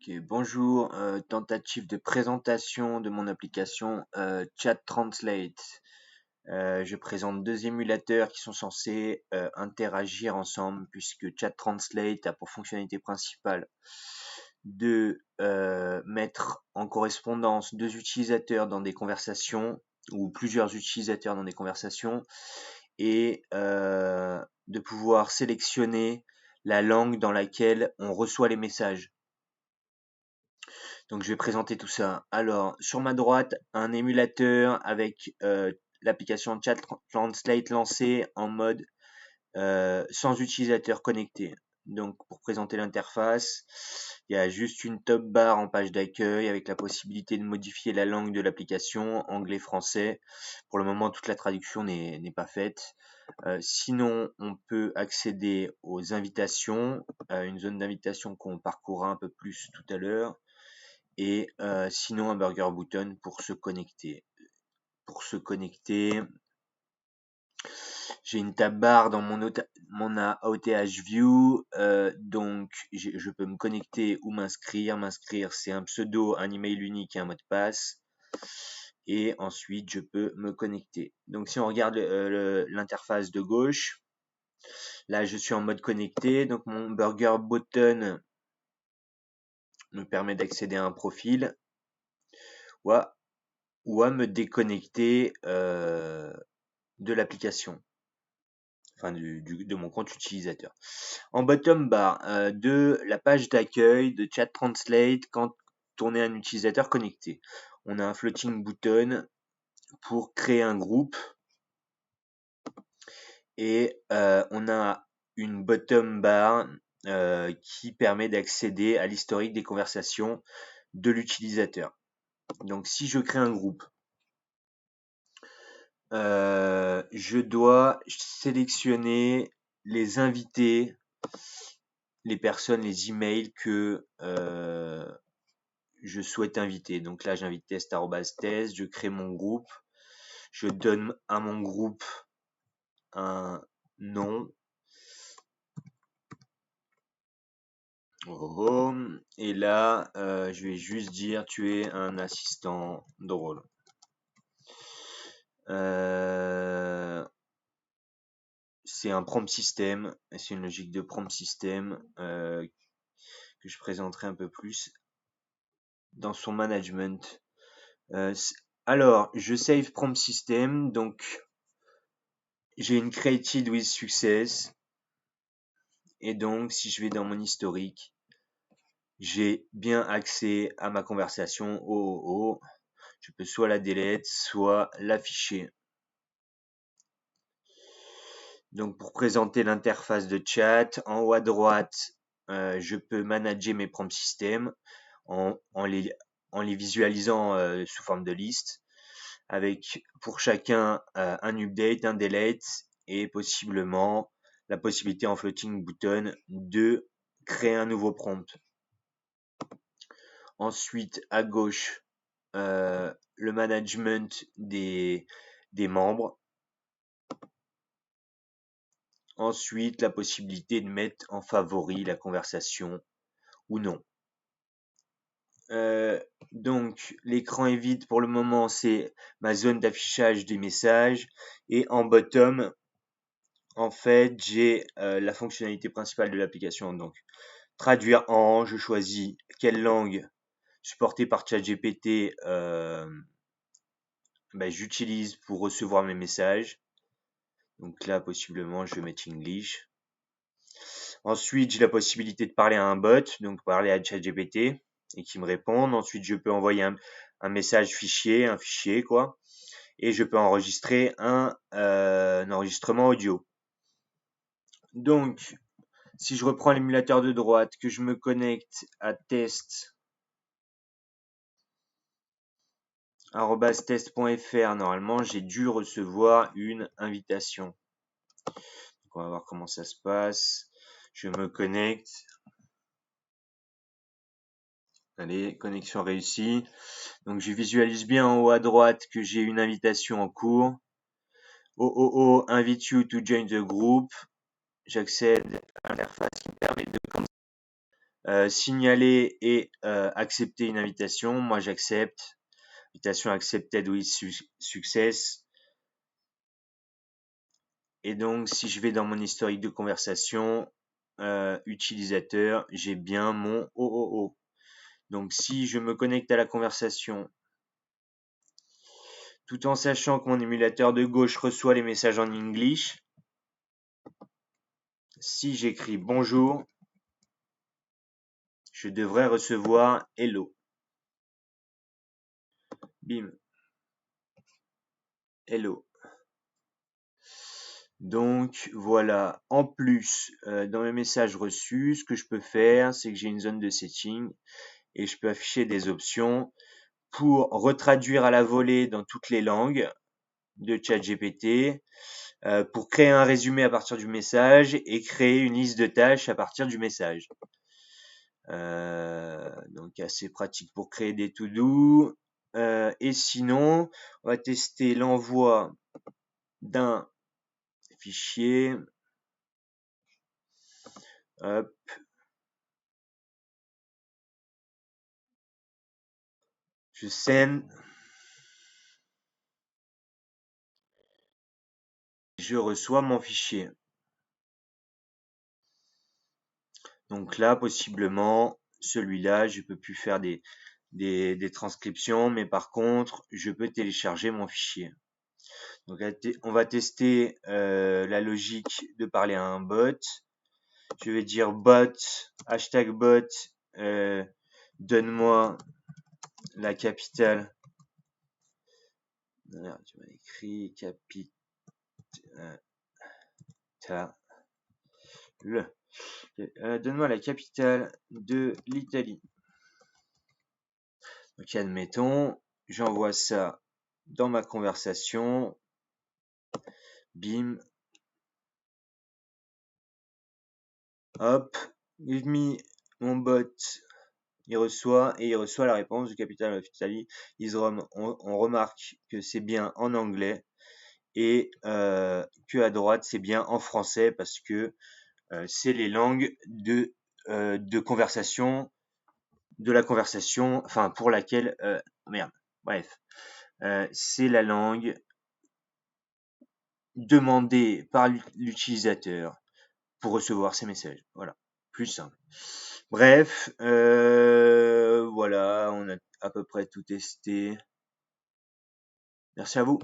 Ok, bonjour, tentative de présentation de mon application Chat Translate. Je présente deux émulateurs qui sont censés interagir ensemble puisque Chat Translate a pour fonctionnalité principale de mettre en correspondance deux utilisateurs dans des conversations ou plusieurs utilisateurs dans des conversations et de pouvoir sélectionner la langue dans laquelle on reçoit les messages. Donc je vais présenter tout ça. Alors, sur ma droite, un émulateur avec l'application Chat Translate lancée en mode sans utilisateur connecté. Donc pour présenter l'interface, il y a juste une top bar en page d'accueil avec la possibilité de modifier la langue de l'application, anglais-français. Pour le moment, toute la traduction n'est pas faite. Sinon, on peut accéder aux invitations, une zone d'invitation qu'on parcourra un peu plus tout à l'heure. Et sinon un burger button pour se connecter. Pour se connecter, j'ai une tab bar dans mon OTH view, donc je peux me connecter ou m'inscrire. M'inscrire, c'est un pseudo, un email unique et un mot de passe. Et ensuite, je peux me connecter. Donc si on regarde l'interface de gauche, là je suis en mode connecté. Donc mon burger button me permet d'accéder à un profil ou à me déconnecter de l'application, enfin de mon compte utilisateur. En bottom bar de la page d'accueil de Chat Translate quand on est un utilisateur connecté. On a un floating button pour créer un groupe et on a une bottom bar qui permet d'accéder à l'historique des conversations de l'utilisateur. Donc si je crée un groupe, je dois sélectionner les invités, les personnes, les emails que je souhaite inviter. Donc là, j'invite test@test, je crée mon groupe, je donne à mon groupe un nom. Et là, je vais juste dire tu es un assistant drôle. C'est un prompt system, c'est une logique de prompt system que je présenterai un peu plus dans son management. Alors, je save prompt system, donc j'ai une created with success, et donc si je vais dans mon historique, j'ai bien accès à ma conversation. Je peux soit la delete, soit l'afficher. Donc pour présenter l'interface de chat, en haut à droite, je peux manager mes prompt systems en les visualisant sous forme de liste, avec pour chacun un update, un delete et possiblement la possibilité en floating button de créer un nouveau prompt. Ensuite, à gauche, le management des membres. Ensuite, la possibilité de mettre en favori la conversation ou non. Donc, l'écran est vide pour le moment, c'est ma zone d'affichage des messages. Et en bottom, en fait, j'ai la fonctionnalité principale de l'application. Donc, traduire en, je choisis quelle langue supportée par ChatGPT j'utilise pour recevoir mes messages. Donc là, possiblement, je vais mettre English. Ensuite, j'ai la possibilité de parler à un bot, donc parler à ChatGPT et qui me réponde. Ensuite, je peux envoyer un message fichier, un fichier quoi, et je peux enregistrer un enregistrement audio. Donc, si je reprends l'émulateur de droite, que je me connecte à test.fr, normalement, j'ai dû recevoir une invitation. Donc, on va voir comment ça se passe. Je me connecte. Allez, connexion réussie. Donc je visualise bien en haut à droite que j'ai une invitation en cours. Invite you to join the group. J'accède à l'interface qui me permet de signaler et accepter une invitation. Moi, j'accepte. Invitation accepted with success. Et donc, si je vais dans mon historique de conversation, utilisateur, j'ai bien mon OOO. Donc, si je me connecte à la conversation, tout en sachant que mon émulateur de gauche reçoit les messages en English, si j'écris bonjour, je devrais recevoir hello. Bim. Hello. Donc voilà, en plus, dans mes messages reçus, ce que je peux faire, c'est que j'ai une zone de setting et je peux afficher des options pour retraduire à la volée dans toutes les langues de ChatGPT, pour créer un résumé à partir du message et créer une liste de tâches à partir du message. Donc assez pratique pour créer des to-do. Et sinon, on va tester l'envoi d'un fichier. Hop. Je send. Je reçois mon fichier. Donc là, possiblement, celui-là, je peux plus faire des transcriptions, mais par contre, je peux télécharger mon fichier. Donc on va tester la logique de parler à un bot. Je vais dire bot, hashtag bot, donne-moi la capitale. Alors, tu m'as écrit capitale. Donne-moi la capitale de l'Italie. Donc admettons, j'envoie ça dans ma conversation. Bim. Hop. Give me mon bot. Il reçoit la réponse du capital of Italy is Rome. On remarque que c'est bien en anglais et que à droite c'est bien en français parce que c'est les langues de conversation, de la conversation, enfin pour laquelle bref, c'est la langue demandée par l'utilisateur pour recevoir ces messages. Voilà, plus simple. Bref, voilà, on a à peu près tout testé. Merci à vous.